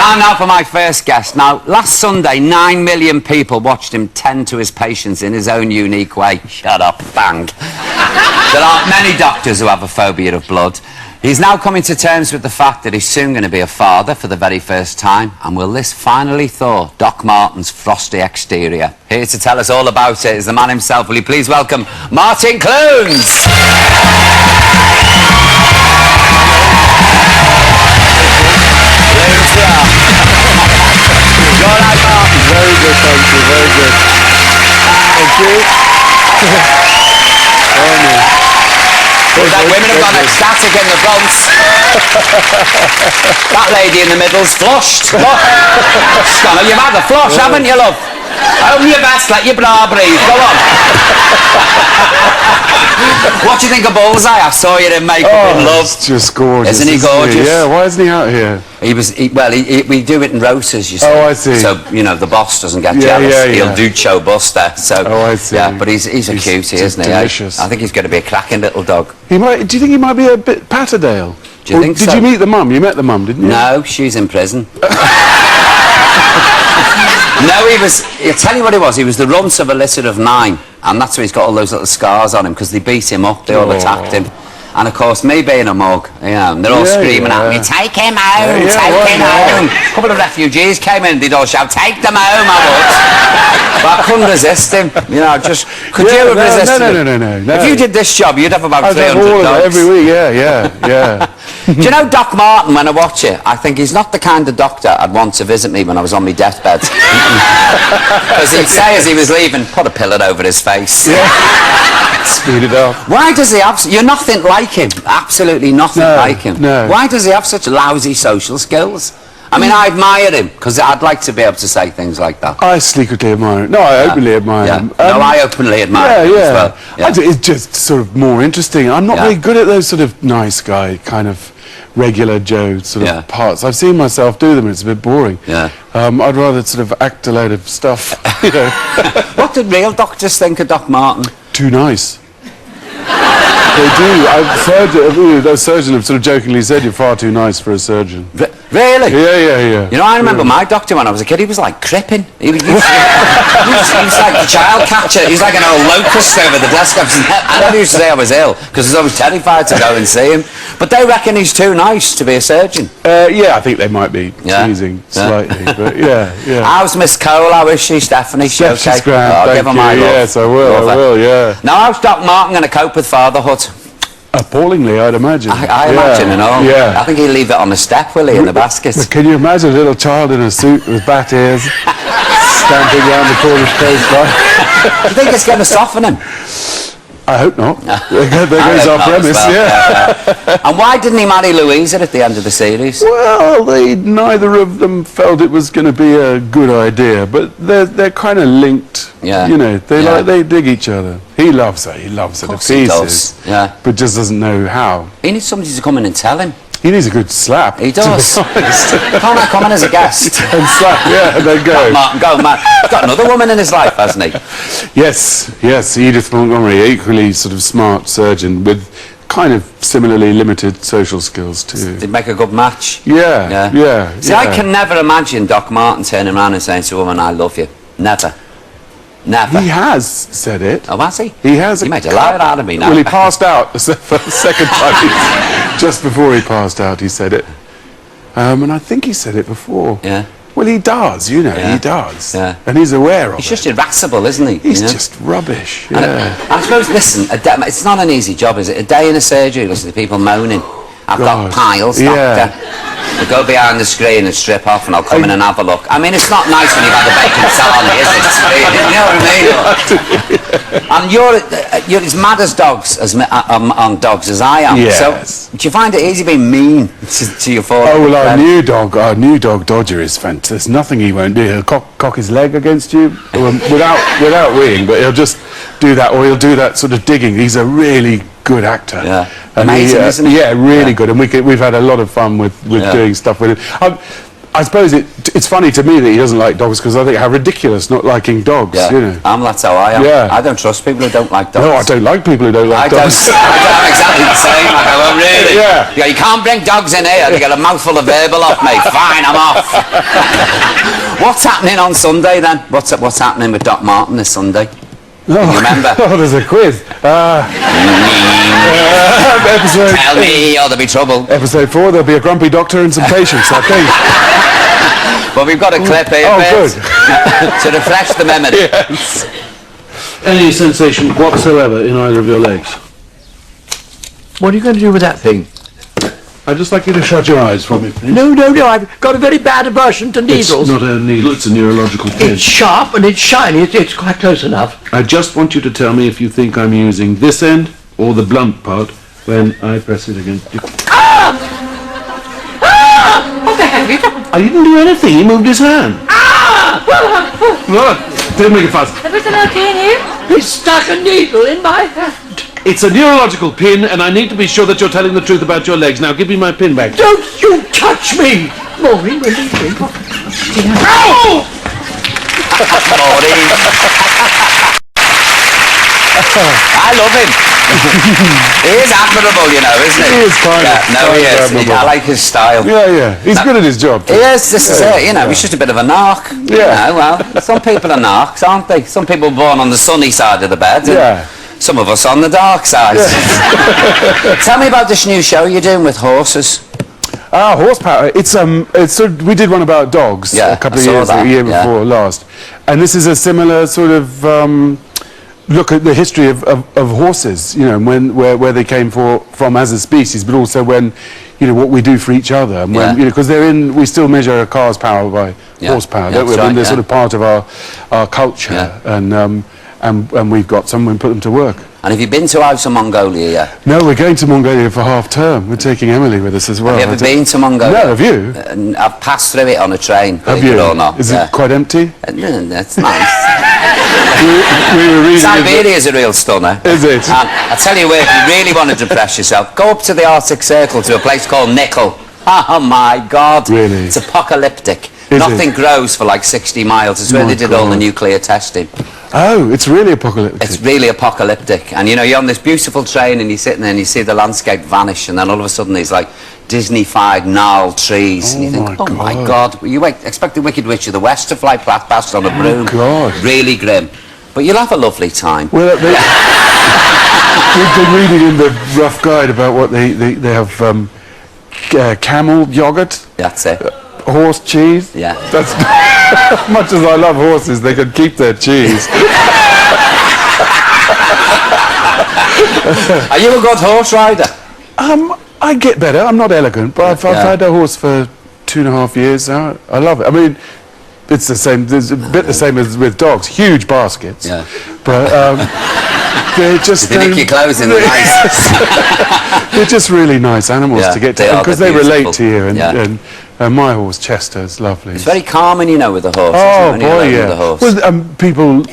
Time now for my first guest. Now, last Sunday, 9 million people watched him tend to his patients in his own unique way. Shut up, bang. There aren't many doctors who have a phobia of blood. He's now coming to terms with the fact that he's soon going to be a father for the very first time. And will this finally thaw Doc Martin's frosty exterior? Here to tell us all about it is the man himself. Will you please welcome Martin Clunes? You're all right, Martin? Very good, thank you, very good. Thank you. That women have gone ecstatic in the Bronx. That lady in the middle's flushed. Look. Sconnell, you've had a flush, haven't you, love? Open your vest, let your bra breathe. Go on. What do you think of Bullseye? I saw you in makeup in Love. It's just gorgeous. Isn't he gorgeous? Yeah, why isn't he out here? We do it in rotors, you see. Oh, I see. So, you know, the boss doesn't get jealous. Yeah. He'll do Cho Buster. So, oh, I see. Yeah, but he's a cutie, isn't he? Delicious. I think he's going to be a cracking little dog. Do you think he might be a bit Patterdale? Do you think so? Did you meet the mum? You met the mum, didn't you? No, she's in prison. No, I'll tell you what he was the runt of a litter of 9, and that's why he's got all those little scars on him, because they beat him up, they all attacked him. And of course, me being a mug, you know, and they're all screaming at me, take him home, take him home. A couple of refugees came in, they'd all shout, take them home, I would. But I couldn't resist him, you know, could you have resisted him? No. If you did this job, you'd have about 300 all dogs. every week, yeah. Do you know Doc Martin, when I watch it, I think he's not the kind of doctor I'd want to visit me when I was on my deathbed. Because he'd say as he was leaving, put a pillow over his face. Yeah. Speed it up. Why does he have... You're nothing like him. Absolutely nothing like him. No. Why does he have such lousy social skills? I mean, I admire him, because I'd like to be able to say things like that. I secretly admire him. No, I openly admire him. No, I openly admire him as well. Yeah. It's just sort of more interesting. I'm not very good at those sort of nice guy, kind of regular Joe sort of parts. I've seen myself do them, and it's a bit boring. Yeah. I'd rather sort of act a load of stuff, you know. What did real doctors think of Doc Martin? Too nice. They do. A surgeon have sort of jokingly said you're far too nice for a surgeon. Really? Yeah. You know, I remember my doctor when I was a kid, he was like cripping. He was like the child catcher. He was like an old locust over the desk. I never used to say I was ill, because I was always terrified to go and see him. But they reckon he's too nice to be a surgeon. Yeah, I think they might be teasing slightly, but yeah. How's Miss Cole? How is she, Stephanie? She okay? She's grand, I'll give her my love. Yes, I will, yeah. Now, how's Doc Martin going to cope with fatherhood? Appallingly, I'd imagine. I imagine, you know. Yeah. I think he'll leave it on the step, will he, in the basket? But can you imagine a little child in a suit with bat ears stamping around the Cornish coastline? Do you think it's going to soften him? I hope not. There goes our premise, yeah. And why didn't he marry Louisa at the end of the series? Well, neither of them felt it was going to be a good idea, but they're kind of linked. Yeah. You know, they dig each other. He loves her to pieces. Yeah. But just doesn't know how. He needs somebody to come in and tell him. He needs a good slap. He does. Can't I come in as a guest? And slap, yeah, and then go. Martin, go, man. He's got another woman in his life, hasn't he? Yes, Edith Montgomery, equally sort of smart surgeon with kind of similarly limited social skills too. They'd make a good match. Yeah. See, I can never imagine Doc Martin turning around and saying to a woman, I love you. Never. He has said it. Oh, has he? He has. He made a liar out of me now. Well, he passed out for the second time. Just before he passed out, he said it. And I think he said it before. Yeah. Well, he does, you know, he does. Yeah. And he's aware of it. He's just irascible, isn't he? He's just rubbish, I suppose, listen, it's not an easy job, is it? A day in a surgery, listen to people moaning. I've got piles, doctor. We'll go behind the screen and strip off and I'll come in and have a look. I mean, it's not nice when you've had a bacon salami, is it? You know what I mean? And you're as mad as dogs, on dogs as I am. Yes. So, do you find it easy being mean to your father? Oh, well, our new dog Dodger is fantastic. There's nothing he won't do. He'll cock his leg against you without weeing, but he'll just do that, or he'll do that sort of digging. He's a really good actor. Yeah. And amazing, isn't he? Yeah, really good. And we've had a lot of fun with doing stuff with him. I suppose it's funny to me that he doesn't like dogs, because I think how ridiculous not liking dogs, Yeah. you know. That's how I am. Yeah. I don't trust people who don't like dogs. No, I don't like people who don't like dogs. I'm exactly the same. I go, oh, really? Yeah. You can't bring dogs in here. You get a mouthful of verbal off me. Fine, I'm off. What's happening on Sunday then? What's happening with Doc Martin this Sunday? Can you remember? Oh, there's a quiz. Episode, Tell me, or there'll be trouble. Episode 4, there'll be a grumpy doctor and some patients, I think. Well, we've got a clip here, good. to refresh the memory. Yes. Any sensation whatsoever in either of your legs? What are you going to do with that thing? I'd just like you to shut your eyes for me, please. No, I've got a very bad aversion to needles. It's not a needle, it's a neurological pin. It's sharp and it's shiny, it's quite close enough. I just want you to tell me if you think I'm using this end or the blunt part when I press it against you. Ah! Ah! What the hell have you done? I didn't do anything, he moved his hand. Ah! Look, don't make a fuss. Everything okay in here? He stuck a needle in my hand. It's a neurological pin, and I need to be sure that you're telling the truth about your legs. Now, give me my pin back. Don't you touch me! Maureen, will you drink? Ow! Maureen. I love him. He is admirable, you know, isn't he? He is kind of. No, he is. admirable. I like his style. Yeah. He's good at his job. He is, this is it, you know, he's just a bit of a narc. Yeah. You know, well, some people are narcs, aren't they? Some people are born on the sunny side of the bed. And Yeah. some of us on the dark side. Tell me about this new show you're doing with horses. Horsepower. It's sort of, we did one about dogs Yeah, a couple I of saw years, that, a year yeah. before last, and this is a similar sort of look at the history of horses. You know, where they came from as a species, but also when, you know, what we do for each other, and when, Yeah. you know, because we still measure a car's power by horsepower, don't we? that's I mean, right, they're yeah. sort of part of our culture, Yeah. and we've got some, we put them to work. And have you been to House of Mongolia yet? No, we're going to Mongolia for half term. We're taking Emily with us as well. Have you ever been to Mongolia? No, have you? I've passed through it on a train, Have believe you? it or not. Is it quite empty? That's nice. we were reading Siberia's a real stunner. Is it? And I tell you where, if you really want to depress yourself, go up to the Arctic Circle to a place called Nickel. Oh my God. Really? It's apocalyptic. Is Nothing it? grows for like 60 miles. It's where My they did all the God. nuclear testing. Oh, it's really apocalyptic. It's really apocalyptic. And you know, you're on this beautiful train and you're sitting there and you see the landscape vanish, and then all of a sudden there's like Disney-fied gnarled trees. And you think, oh my God. You expect the Wicked Witch of the West to fly past on a broom. God. Really grim. But you'll have a lovely time. Well, we've been reading in the rough guide about what they have camel yogurt, That's it. horse cheese. Yeah. That's as much as I love horses, they can keep their cheese. Are you a good horse rider? I get better. I'm not elegant, but I've had a horse for 2.5 years now. I love it. I mean, it's the same. There's a bit the same as with dogs. Huge baskets. Yeah. But they're just. They nick your clothes in the nice. They're just really nice animals Yeah, to get they to, are, because they're they relate beautiful. to you. Yeah. And my horse Chester is lovely. It's very calming, you know, with the horse. Oh when you're boy, alone yeah. with the horse. Well, people,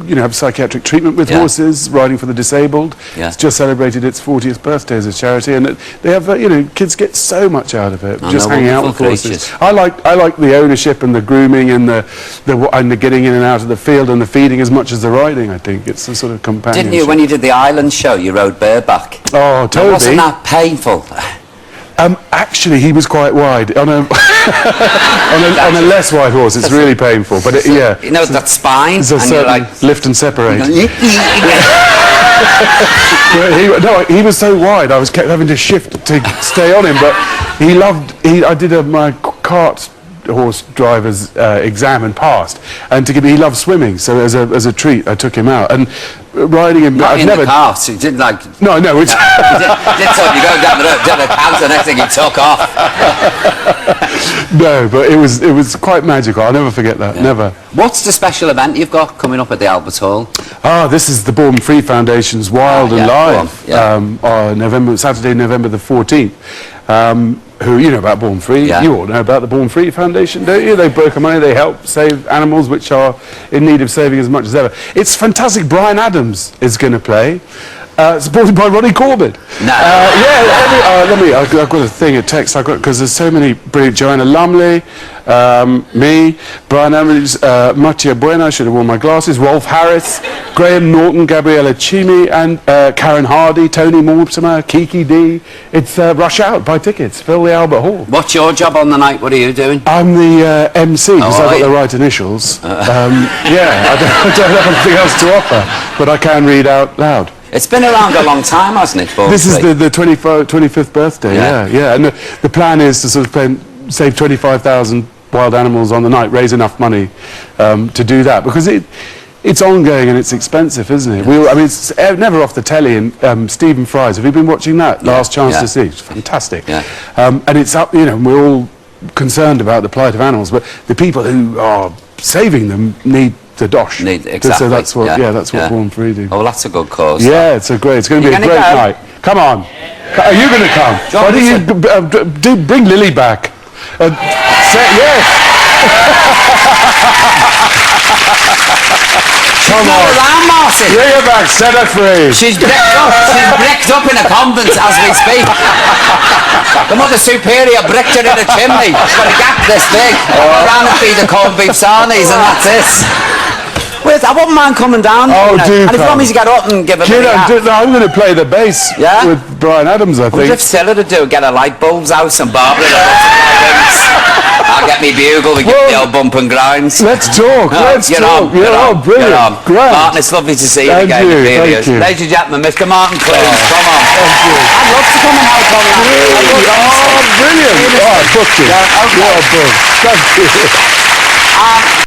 you know, have psychiatric treatment with Yeah. horses, riding for the disabled. Yeah. It's just celebrated its 40th birthday as a charity, and they have, you know, kids get so much out of it And just they're hanging out with wonderful horses. creatures. I like the ownership and the grooming and the getting in and out of the field and the feeding as much as the riding. I think it's a sort of companionship. Didn't you, when you did the Island show, you rode bareback? Oh, Now, Toby. wasn't that painful? Actually, he was quite wide on a on a less wide horse. It's really painful, but yeah. You know, that spine, There's a and you're certain like... lift and separate. But he was so wide, I kept having to shift to stay on him. But I did my kart horse driver's exam and passed. And he loved swimming, so as a treat, I took him out. And riding him, Not I've in never. the cart, you didn't like... No, it's. You did something, you go down the road, did a counter, next thing you took off. No, but it was quite magical. I'll never forget that. Never. What's the special event you've got coming up at the Albert Hall? This is the Born Free Foundation's Wild and yeah, go Live on Saturday, November the 14th. Who, you know about Born Free? Yeah. You all know about the Born Free Foundation, don't you? They broker money, they help save animals which are in need of saving as much as ever. It's fantastic. Brian Adams is going to play. supported by Ronnie Corbett. No. I've got a thing, a text I've got, because there's so many brilliant. Joanna Lumley, me, Brian Amridge, Mattia Buena, I should have worn my glasses, Rolf Harris, Graham Norton, Gabriella Chimi, and Karen Hardy, Tony Mortimer, Kiki D. It's Rush Out, buy tickets, fill the Albert Hall. What's your job on the night? What are you doing? I'm the MC, because Oh, I've got are the you? right initials. Yeah, I don't have anything else to offer, but I can read out loud. It's been around a long time, hasn't it? This is the 25th birthday, yeah. And the plan is to sort of save 25,000 wild animals on the night, raise enough money to do that, because it's ongoing and it's expensive, isn't it? I mean, it's never off the telly. And Stephen Fry's, have you been watching that? Last Chance to See. It's fantastic. Yeah. And it's up, you know, we're all concerned about the plight of animals, but the people who are saving them need the dosh. Exactly. So that's what, that's what Born Free do. Oh, that's a good cause. Yeah, it's going to be a great night. Come on. Are you going to come? Why don't you bring Lily back? Yes. Come on. Around, Martin. Bring her back, set her free. She's bricked up in a convent as we speak. The Mother Superior bricked her in a chimney. She's got a gap this big. Around and feed the corned beef sarnies, and that's it. Wait, I wouldn't mind coming down. Oh, do and if you want me to get up and give a bit I'm going to play the bass with Brian Adams, I think. What if Stella to do? Get her light bulbs out and Barbara I'll get me bugle, we get the old bump and grinds. Let's talk, let's talk. Brilliant. Great. Martin, it's lovely to see you again. Thank you. Ladies and gentlemen, Mr. Martin Clunes, come on. Thank you. I'd love to come and help on that. Brilliant. Oh, I booked you. You're booked. Thank you.